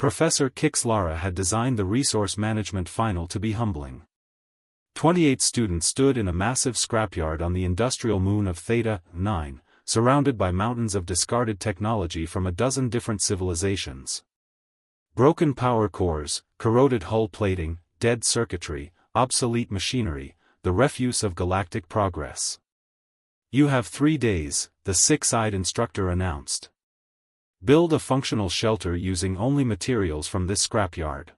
Professor Kixlara had designed the resource management final to be humbling. 28 students stood in a massive scrapyard on the industrial moon of Theta 9, surrounded by mountains of discarded technology from a dozen different civilizations. Broken power cores, corroded hull plating, dead circuitry, obsolete machinery, the refuse of galactic progress. "You have 3 days," the six-eyed instructor announced. "Build a functional shelter using only materials from this scrapyard.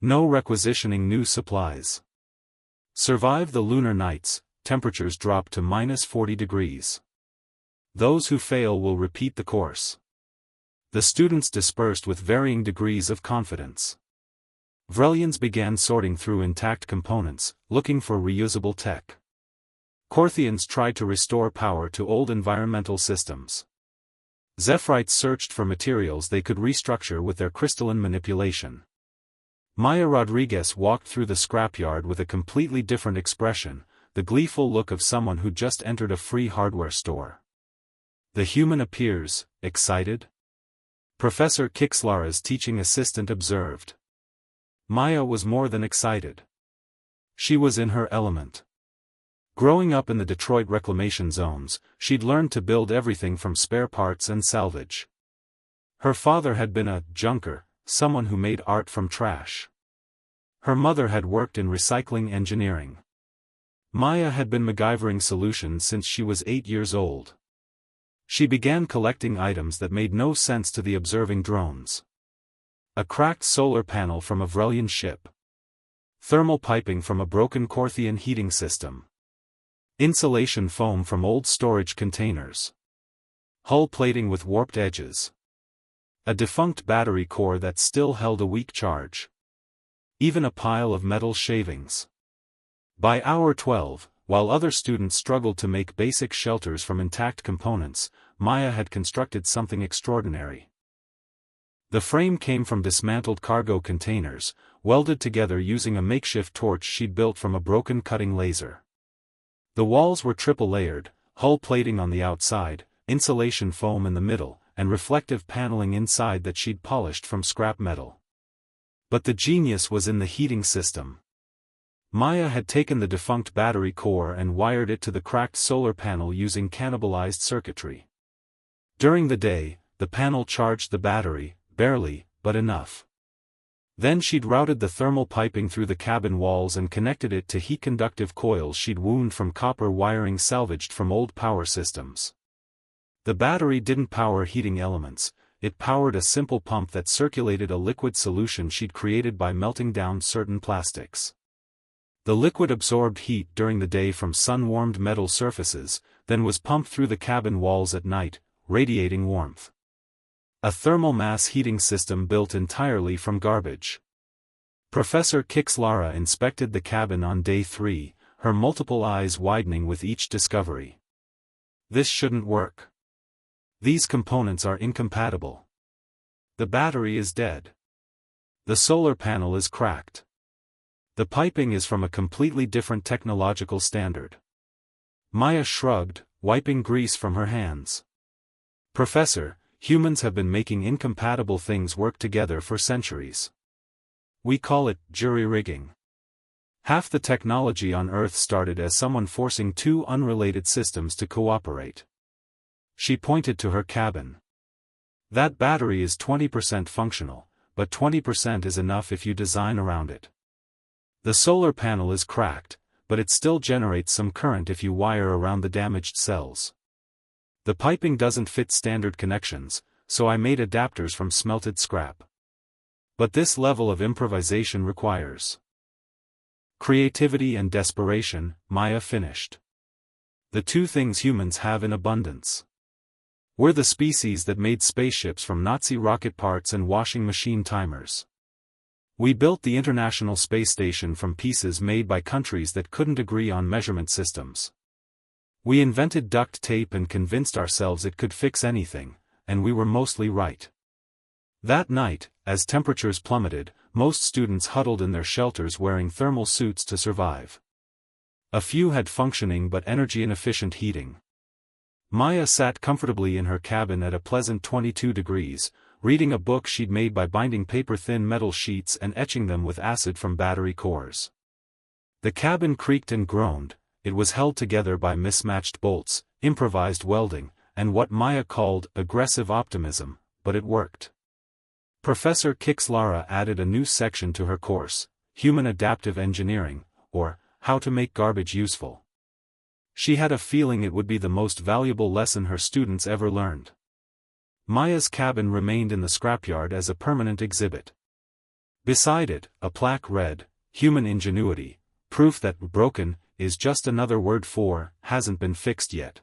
No requisitioning new supplies. Survive the lunar nights, temperatures drop to -40 degrees. Those who fail will repeat the course." The students dispersed with varying degrees of confidence. Vrelians began sorting through intact components, looking for reusable tech. Korthians tried to restore power to old environmental systems. Zephyrites searched for materials they could restructure with their crystalline manipulation. Maya Rodriguez walked through the scrapyard with a completely different expression, the gleeful look of someone who just entered a free hardware store. "The human appears, excited?" Professor Kixlara's teaching assistant observed. Maya was more than excited. She was in her element. Growing up in the Detroit reclamation zones, she'd learned to build everything from spare parts and salvage. Her father had been a junker, someone who made art from trash. Her mother had worked in recycling engineering. Maya had been MacGyvering solutions since she was 8 years old. She began collecting items that made no sense to the observing drones. A cracked solar panel from a Vrelian ship. Thermal piping from a broken Korthian heating system. Insulation foam from old storage containers. Hull plating with warped edges. A defunct battery core that still held a weak charge. Even a pile of metal shavings. By hour 12, while other students struggled to make basic shelters from intact components, Maya had constructed something extraordinary. The frame came from dismantled cargo containers, welded together using a makeshift torch she'd built from a broken cutting laser. The walls were triple-layered, hull plating on the outside, insulation foam in the middle, and reflective paneling inside that she'd polished from scrap metal. But the genius was in the heating system. Maya had taken the defunct battery core and wired it to the cracked solar panel using cannibalized circuitry. During the day, the panel charged the battery, barely, but enough. Then she'd routed the thermal piping through the cabin walls and connected it to heat-conductive coils she'd wound from copper wiring salvaged from old power systems. The battery didn't power heating elements, it powered a simple pump that circulated a liquid solution she'd created by melting down certain plastics. The liquid absorbed heat during the day from sun-warmed metal surfaces, then was pumped through the cabin walls at night, radiating warmth. A thermal mass heating system built entirely from garbage. Professor Kixlara inspected the cabin on day 3, her multiple eyes widening with each discovery. "This shouldn't work. These components are incompatible. The battery is dead. The solar panel is cracked. The piping is from a completely different technological standard." Maya shrugged, wiping grease from her hands. "Professor, humans have been making incompatible things work together for centuries. We call it jury-rigging. Half the technology on Earth started as someone forcing two unrelated systems to cooperate." She pointed to her cabin. "That battery is 20% functional, but 20% is enough if you design around it. The solar panel is cracked, but it still generates some current if you wire around the damaged cells. The piping doesn't fit standard connections, so I made adapters from smelted scrap. But this level of improvisation requires creativity and desperation," Maya finished. "The two things humans have in abundance. We're the species that made spaceships from Nazi rocket parts and washing machine timers. We built the International Space Station from pieces made by countries that couldn't agree on measurement systems. We invented duct tape and convinced ourselves it could fix anything, and we were mostly right." That night, as temperatures plummeted, most students huddled in their shelters wearing thermal suits to survive. A few had functioning but energy-inefficient heating. Maya sat comfortably in her cabin at a pleasant 22 degrees, reading a book she'd made by binding paper-thin metal sheets and etching them with acid from battery cores. The cabin creaked and groaned. It was held together by mismatched bolts, improvised welding, and what Maya called aggressive optimism, but it worked. Professor Kixlara added a new section to her course, Human Adaptive Engineering, or How to Make Garbage Useful. She had a feeling it would be the most valuable lesson her students ever learned. Maya's cabin remained in the scrapyard as a permanent exhibit. Beside it, a plaque read, Human Ingenuity, proof that broken is just another word for hasn't been fixed yet.